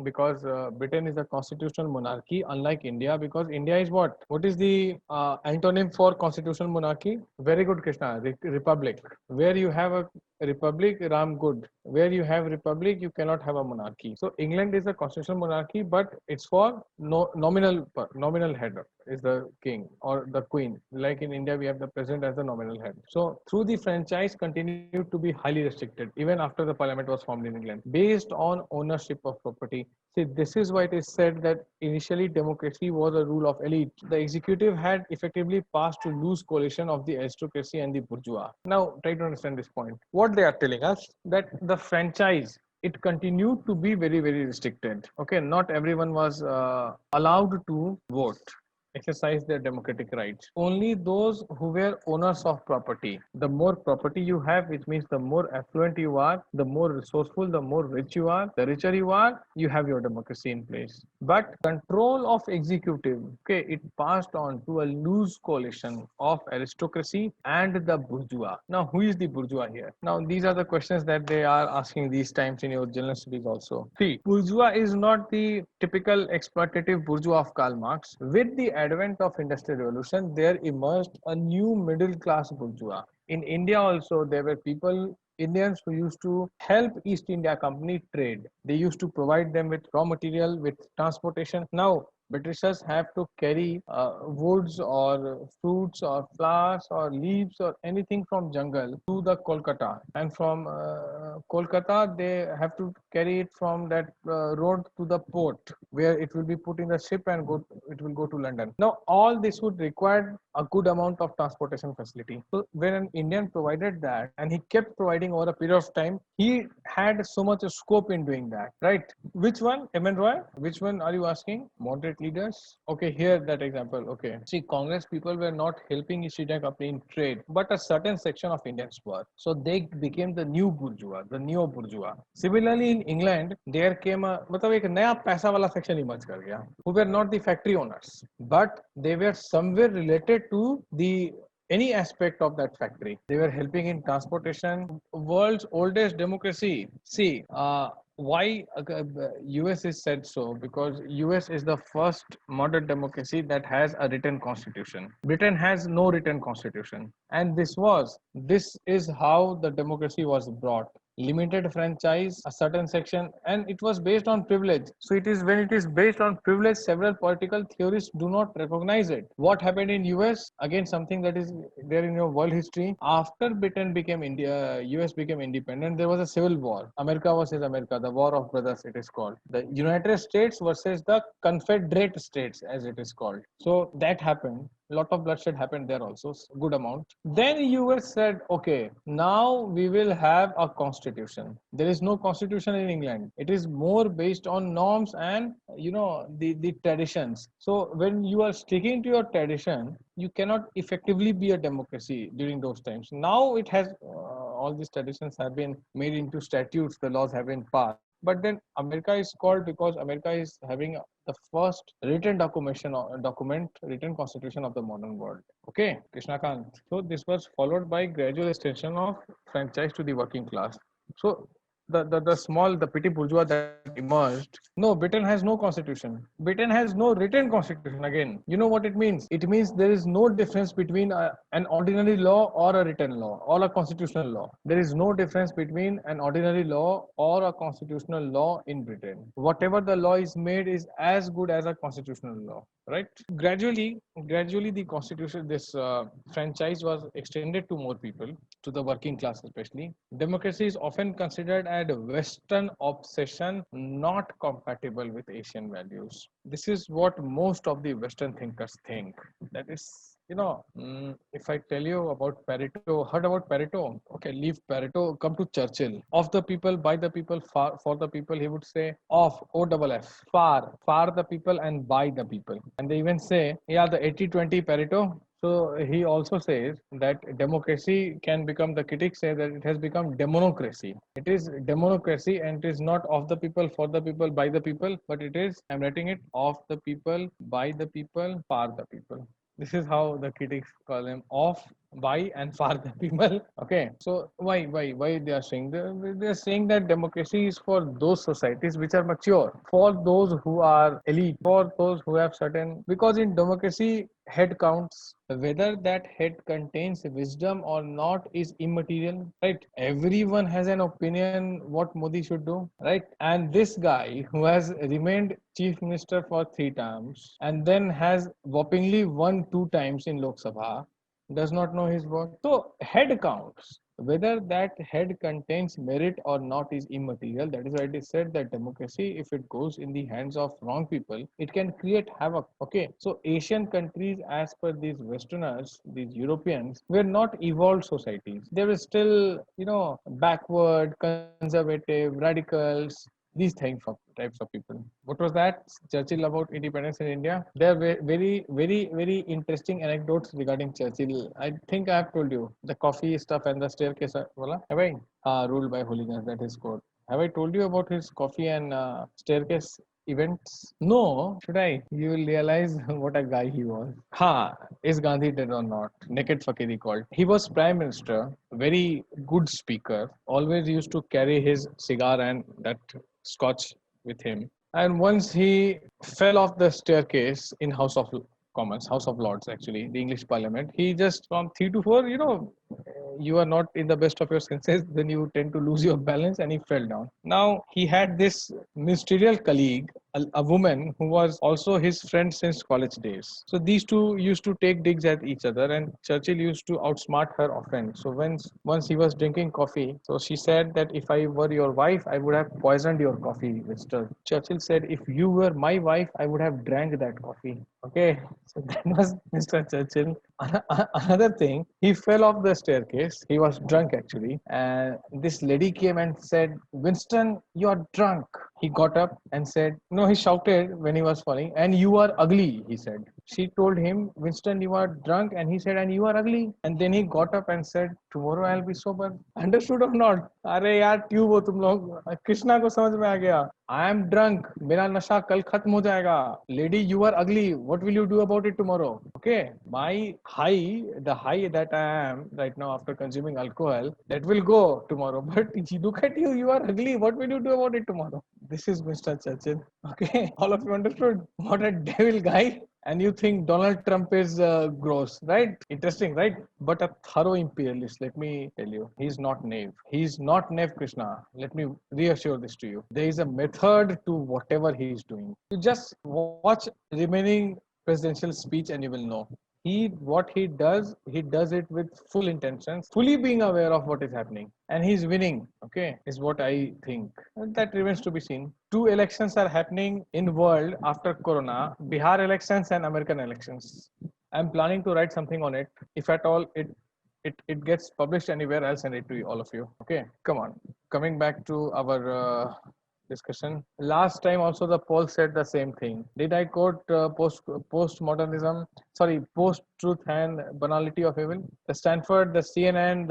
because Britain is a constitutional monarchy, unlike India, because India is what? What is the antonym for constitutional monarchy? Very good, Krishna. Republic. Where you have a republic, Ram good. Where you have republic, you cannot have a monarchy. So England is a constitutional monarchy, but it's for nominal head is the king or the queen. Like in India, we have the president as the nominal head. So through the franchise continued to be highly restricted even after the parliament was formed in England based on ownership of property. See, this is why it is said that initially democracy was a rule of elite. The executive had effectively passed to loose coalition of the aristocracy and the bourgeois. Now try to understand this point. What they are telling us that the franchise, it continued to be very, very restricted. Okay, not everyone was allowed to vote. exercise their democratic rights. Only those who were owners of property. The more property you have, which means the more affluent you are, the more resourceful, the more rich you are, the richer you are, you have your democracy in place. But control of executive, okay, it passed on to a loose coalition of aristocracy and the bourgeois. Now, who is the bourgeois here? Now, these are the questions that they are asking these times in your general studies also. See, bourgeois is not the typical exploitative bourgeois of Karl Marx. With the advent of industrial revolution, there emerged a new middle class bourgeois. In India also, there were people Indians who used to help East India Company trade. They used to provide them with raw material, with transportation. Now, Britishers have to carry woods or fruits or flowers or leaves or anything from jungle to the Kolkata, and from Kolkata they have to carry it from that road to the port where it will be put in the ship and it will go to London. Now all this would require a good amount of transportation facility. So when an Indian provided that and he kept providing over a period of time, he had so much scope in doing that, right? Which one, MN Roy? Which one are you asking? Moderate leaders? Okay, here that example. Okay, see, Congress people were not helping East India Company in trade, but a certain section of Indians were. So they became the new bourgeois, the neo bourgeois. Similarly, in England, there came a मतलब एक नया पैसा वाला section emerge कर गया, who were not the factory owners, but they were somewhere related to the any aspect of that factory. They were helping in transportation. World's oldest democracy. See, why US is said so? Because US is the first modern democracy that has a written constitution. Britain has no written constitution, and this is how the democracy was brought. Limited franchise, a certain section, and it was based on privilege. So it is when it is based on privilege, several political theorists do not recognize it. What happened in US? Again, something that is there in your world history. After Britain became India, US became independent, there was a civil war. America versus America, the War of Brothers, it is called. The United States versus the Confederate States, as it is called. So that happened. A lot of bloodshed happened there also, good amount. Then US said, okay, now we will have a constitution. There is no constitution in England. It is more based on norms and the traditions. So when you are sticking to your tradition, you cannot effectively be a democracy during those times. Now it has all these traditions have been made into statutes, the laws have been passed. But then America is called because America is having the first written written constitution of the modern world. Okay, Krishnakant. So this was followed by gradual extension of franchise to the working class. So the petty bourgeois that emerged. No, Britain has no constitution. Britain has no written constitution. Again, you know what it means? It means there is no difference between an ordinary law or a written law or a constitutional law. There is no difference between an ordinary law or a constitutional law in Britain. Whatever the law is made is as good as a constitutional law, right? Gradually the constitution, this franchise was extended to more people, to the working class especially. Democracy is often considered as Western obsession, not compatible with Asian values. This is what most of the Western thinkers think. That is, if I tell you about Pareto, heard about Pareto? Okay, leave Pareto, come to Churchill. Of the people, by the people, for the people, he would say of, O-double-F, far the people and by the people. And they even say, yeah, the 80-20 Pareto. So he also says that democracy can become, the critics say that it has become demonocracy. It is democracy and it is not of the people, for the people, by the people, but it is, I'm writing it, of the people, by the people, for the people. This is how the critics call him, of, by and for the people. Okay, so why they are saying? They are saying that democracy is for those societies which are mature, for those who are elite, for those who have certain, because in democracy head counts. Whether that head contains wisdom or not is immaterial, right? Everyone has an opinion what Modi should do, right? And this guy who has remained chief minister for 3 terms and then has whoppingly won 2 times in Lok Sabha does not know his work. So head counts. Whether that head contains merit or not is immaterial. That is why it is said that democracy, if it goes in the hands of wrong people, it can create havoc. Okay, so Asian countries, as per these Westerners, these Europeans, were not evolved societies. They were still, backward, conservative, radicals. These types of people. What was that? Churchill about independence in India. There are very interesting anecdotes regarding Churchill. I think I have told you the coffee stuff and the staircase. Wala? Have I? Ruled by hooligans. That is quote. Have I told you about his coffee and staircase events? No, should I? You will realize what a guy he was. Ha! Is Gandhi dead or not? Naked Fakiri called. He was prime minister, very good speaker, always used to carry his cigar and that scotch with him. And once he fell off the staircase in House of Commons, House of Lords, actually, the English Parliament. He just from 3 to 4, you are not in the best of your senses, then you tend to lose your balance and he fell down. Now, he had this ministerial colleague, a woman who was also his friend since college days. So these two used to take digs at each other and Churchill used to outsmart her often. So once he was drinking coffee, so she said that if I were your wife, I would have poisoned your coffee, Mr. Churchill said, if you were my wife, I would have drank that coffee. Okay, so that was Mr. Churchill. Another thing, he fell off the staircase. He was drunk actually. And this lady came and said, Winston, you are drunk. He got up and said, no, he shouted when he was falling, and you are ugly, he said. She told him, Winston, you are drunk. And he said, and you are ugly. And then he got up and said, tomorrow I'll be sober. Understood or not? अरे यार tube हो तुम लोग कृष्णा को समझ में आ गया I am drunk मेरा नशा कल खत्म हो जाएगा lady you are ugly what will you do about it tomorrow okay my the high that I am right now after consuming alcohol that will go tomorrow but look at you are ugly what will you do about it tomorrow this is Mr. Churchill okay all of you understood what a devil guy and you think Donald Trump is gross, right? Interesting, right? But a thorough imperialist, let me tell you, he's not naive. He's not naive, Krishna. Let me reassure this to you. There is a method to whatever he is doing. You just watch remaining presidential speech and you will know. What he does it with full intentions, fully being aware of what is happening. And he's winning, okay, is what I think. And that remains to be seen. Two elections are happening in world after Corona, Bihar elections and American elections. I'm planning to write something on it. If at all it gets published anywhere, I'll send it to you, all of you. Okay, come on. Coming back to our discussion. Last time also the poll said the same thing. Did I quote postmodernism? Sorry, post-truth and banality of evil. The Stanford, the CNN,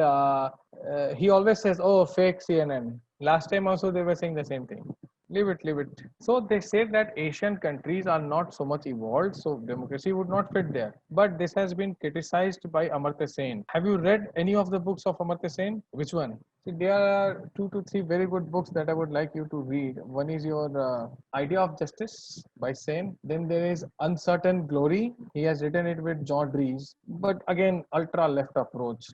he always says, oh, fake CNN. Last time also they were saying the same thing. Leave it. So they say that Asian countries are not so much evolved, so democracy would not fit there. But this has been criticized by Amartya Sen. Have you read any of the books of Amartya Sen? Which one? See, there are 2 to 3 very good books that I would like you to read. One is your Idea of Justice by Sen. Then there is Uncertain Glory. He has written it with John Dries. But again, ultra left approach,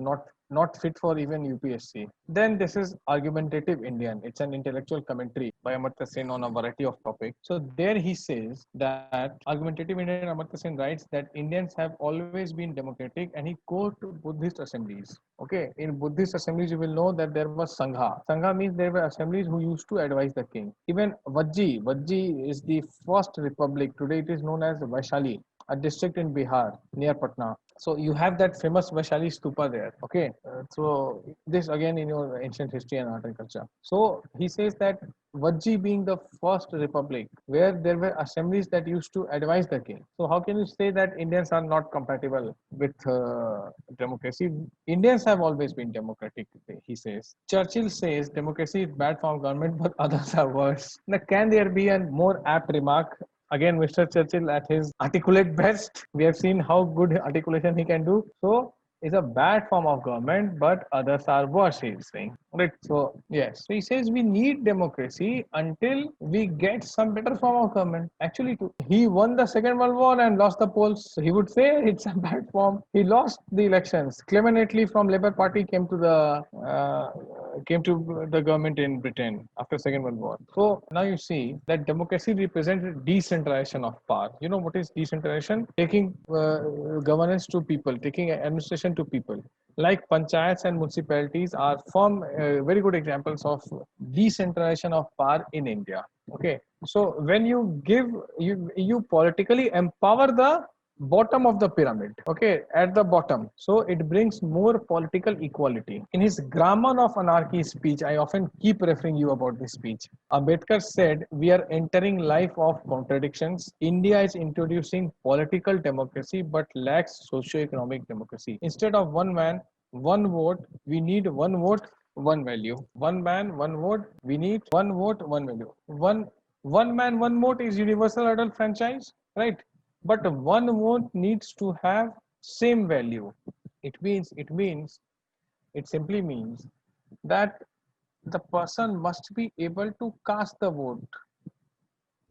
not fit for even UPSC. Then this is Argumentative Indian. It's an intellectual commentary by Amartya Sen on a variety of topics. So there he says that Argumentative Indian, Amartya Sen writes that Indians have always been democratic and he quotes Buddhist assemblies. Okay, in Buddhist assemblies you will know that there was Sangha. Sangha means there were assemblies who used to advise the king. Even Vajji is the first republic. Today it is known as Vaishali, a district in Bihar near Patna. So you have that famous Vaishali stupa there. Okay, so this again in your ancient history and art and culture. So he says that Vajji being the first republic where there were assemblies that used to advise the king. So how can you say that Indians are not compatible with democracy? Indians have always been democratic, he says. Churchill says democracy is bad form of government, but others are worse. Now, can there be a more apt remark? Again, Mr. Churchill at his articulate best. We have seen how good articulation he can do. So it's a bad form of government, but others are worse, he is saying. Right. So yes. So he says we need democracy until we get some better form of government. Actually, he won the Second World War and lost the polls. So he would say it's a bad form. He lost the elections. Clement Attlee from Labour Party came to the government in Britain after Second World War. So now you see that democracy represents decentralization of power. You know what is decentralization? Taking governance to people, taking administration to people. Like panchayats and municipalities are very good examples of decentralization of power in India. Okay, so when you politically empower the bottom of the pyramid, okay, at the bottom. So it brings more political equality. In his Grammar of Anarchy speech, I often keep referring you about this speech. Ambedkar said, "We are entering life of contradictions. India is introducing political democracy but lacks socio-economic democracy. Instead of one man, one vote, we need one vote, one value. One man, one vote, we need one vote, one value. One man, one vote is universal adult franchise, right? But one vote needs to have same value. It simply means that the person must be able to cast the vote.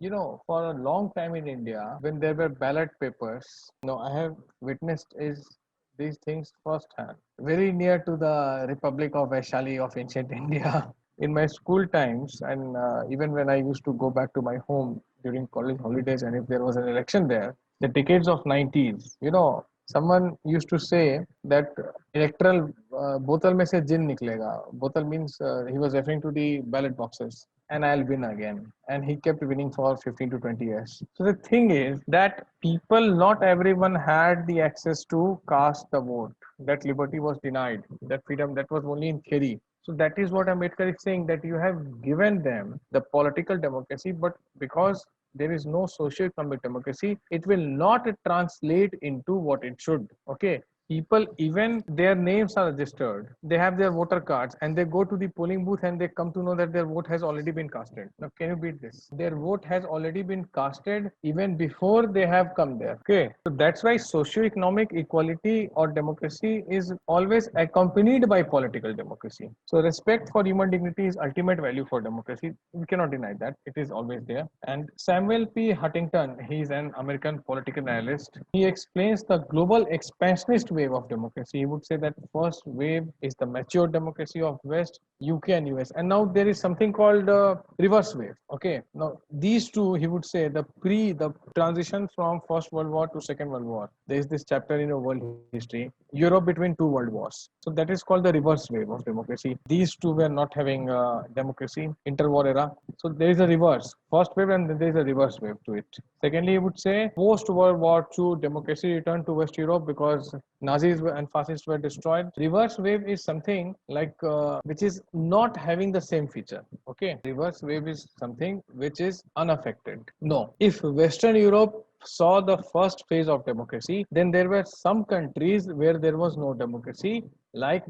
You know, for a long time in India, when there were ballot papers, I have witnessed is these things firsthand, very near to the Republic of Vaishali of ancient India. In my school times, and even when I used to go back to my home during college holidays, and if there was an election there, the decades of 90s, someone used to say that electoral बोतल में से जिन निकलेगा. Botal means he was referring to the ballot boxes, and I'll win again. And he kept winning for 15 to 20 years. So the thing is that people, not everyone had the access to cast the vote. That liberty was denied. That freedom, that was only in theory. So that is what Ambedkar is saying, that you have given them the political democracy, but because there is no socio-economic democracy, it will not translate into what it should. Okay. People, even their names are registered, they have their voter cards, and they go to the polling booth and they come to know that their vote has already been casted. Now, can you beat this? Their vote has already been casted even before they have come there. Okay. So that's why socio-economic equality or democracy is always accompanied by political democracy. So respect for human dignity is ultimate value for democracy. We cannot deny that. It is always there. And Samuel P. Huntington, he is an American political analyst. He explains the global expansionist wave of democracy. He would say that first wave is the mature democracy of West, UK and US. And now there is something called reverse wave. Okay. Now these two, he would say, the transition from First World War to Second World War. There is this chapter in world history, Europe between two world wars. So that is called the reverse wave of democracy. These two were not having democracy, interwar era. So there is a reverse. First wave and then there is a reverse wave to it. Secondly, he would say post World War II, democracy returned to West Europe because Nazis and fascists were destroyed. Reverse wave is something like which is not having the same feature. Okay, reverse wave is something which is unaffected. No, if Western Europe saw the first phase of democracy, then there were some countries where there was no democracy, like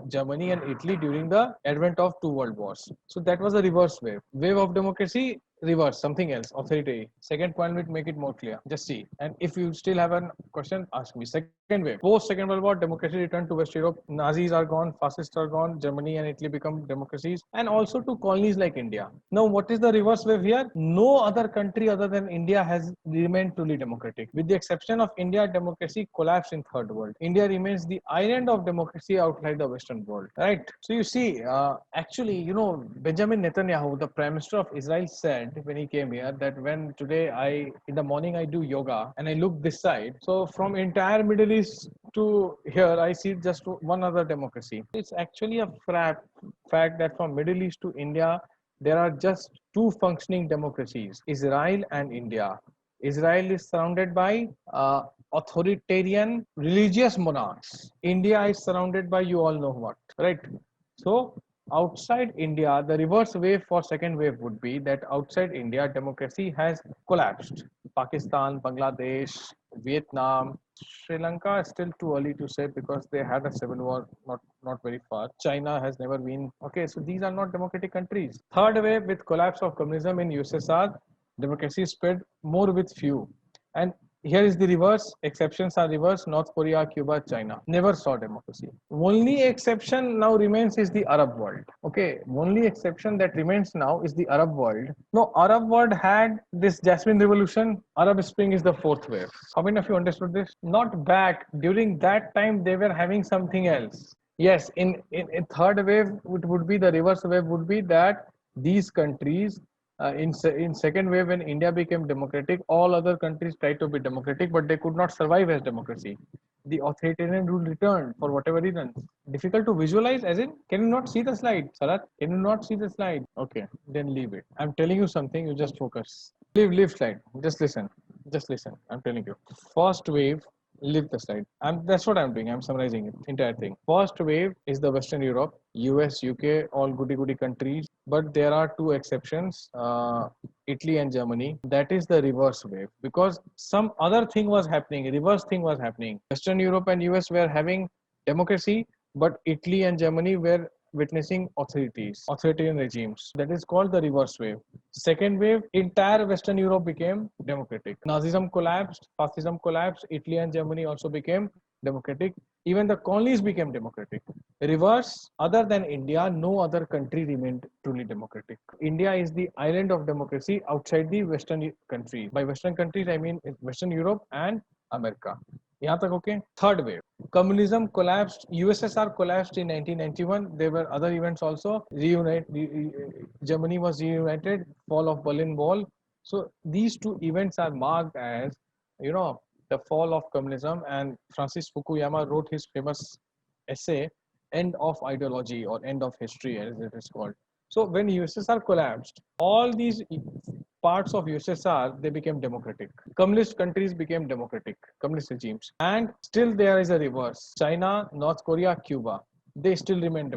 Germany and Italy during the advent of two world wars. So that was a reverse wave. Wave of democracy, reverse, something else, authority. Second point will make it more clear. Just see. And if you still have a question, ask me. Second wave. Post Second World War, democracy returned to West Europe. Nazis are gone, fascists are gone, Germany and Italy become democracies, and also to colonies like India. Now, what is the reverse wave here? No other country other than India has remained truly democratic. With the exception of India, democracy collapsed in third world. India remains the island of democracy outside the Western world. Right? So you see, actually, Benjamin Netanyahu, the Prime Minister of Israel, said when he came here that when today in the morning I do yoga and I look this side, so from entire Middle East to here I see just one other democracy. It's actually a fact that from Middle East to India there are just two functioning democracies, Israel and India. Israel is surrounded by authoritarian religious monarchs. India is surrounded by, you all know what, right? So outside India, the reverse wave for second wave would be that outside India, democracy has collapsed. Pakistan, Bangladesh, Vietnam, Sri Lanka is still too early to say because they had a civil war not very far. China has never been. Okay, so these are not democratic countries. Third wave, with collapse of communism in USSR, democracy spread more with few. And here is the reverse. Exceptions are reverse. North Korea, Cuba, China never saw democracy. Only exception now remains is the Arab world. Okay, only exception that remains now is the Arab world. No, Arab world had this Jasmine revolution. Arab Spring is the fourth wave. How many of you understood this? Not back. During that time, they were having something else. Yes, in third wave, it would be the reverse wave would be that these countries in second wave, when India became democratic, all other countries tried to be democratic, but they could not survive as democracy. The authoritarian rule returned for whatever reasons. Difficult to visualize, as in, can you not see the slide, Sarat? Can you not see the slide? Okay, then leave it. I'm telling you something, you just focus. Leave slide, just listen. Just listen. I'm telling you. First wave, leave the slide. That's what I'm doing. I'm summarizing it, entire thing. First wave is the Western Europe, US, UK, all goody goody countries. But there are two exceptions, Italy and Germany. That is the reverse wave because some other thing was happening, reverse thing was happening. Western Europe and US were having democracy, but Italy and Germany were witnessing authoritarian regimes. That is called the reverse wave. Second wave, entire Western Europe became democratic. Nazism collapsed, fascism collapsed, Italy and Germany also became democratic. Even the colonies became democratic. Reverse, other than India, no other country remained truly democratic. India is the island of democracy outside the Western countries. By Western countries, I mean Western Europe and America. यहाँ तक okay. Third wave, communism collapsed. USSR collapsed in 1991. There were other events also. Germany was reunited. Fall of Berlin Wall. So these two events are marked as, you know, the fall of communism. And Francis Fukuyama wrote his famous essay, "End of Ideology" or "End of History" as it is called. So when USSR collapsed, all these parts of USSR, they became democratic. Communist countries became democratic, communist regimes. And still there is a reverse. China, North Korea, Cuba, they still remain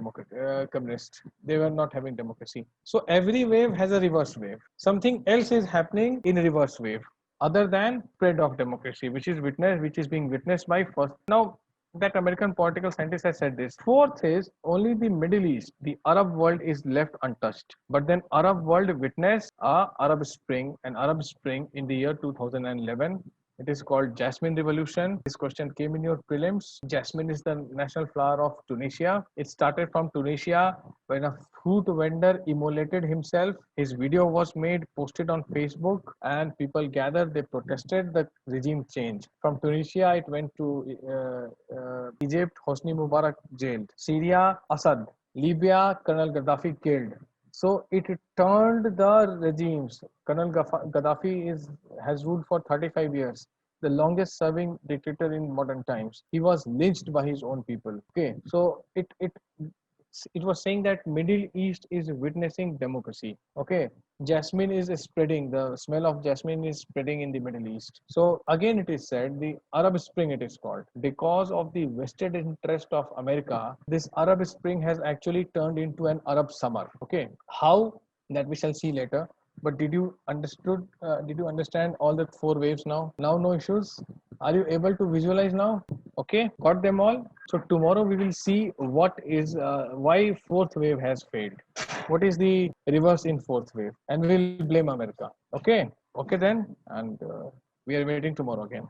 communist. They were not having democracy. So every wave has a reverse wave. Something else is happening in reverse wave other than spread of democracy, which is being witnessed by first. Now, that American political scientist has said this. Fourth is only the Middle East, the Arab world is left untouched. But then Arab world witnessed a an Arab Spring in the year 2011. It is called Jasmine Revolution. This question came in your prelims. Jasmine is the national flower of Tunisia. It started from Tunisia when a fruit vendor immolated himself. His video was made, posted on Facebook, and people gathered. They protested the regime change. From Tunisia, it went to Egypt, Hosni Mubarak jailed. Syria, Assad. Libya, Colonel Gaddafi killed. So it turned the regimes. Colonel Gaddafi has ruled for 35 years, the longest serving dictator in modern times. He was lynched by his own people. Okay, so it was saying that Middle East is witnessing democracy. Okay, jasmine is spreading. The smell of jasmine is spreading in the Middle East. So again, it is said the Arab Spring. It is called because of the vested interest of America. This Arab Spring has actually turned into an Arab summer. Okay, how, that we shall see later. But did you understand all the four waves now? Now no issues. Are you able to visualize now? Okay, got them all. So tomorrow we will see what is why fourth wave has failed. What is the reverse in fourth wave, and we'll blame America. Okay, okay then, and we are waiting tomorrow again.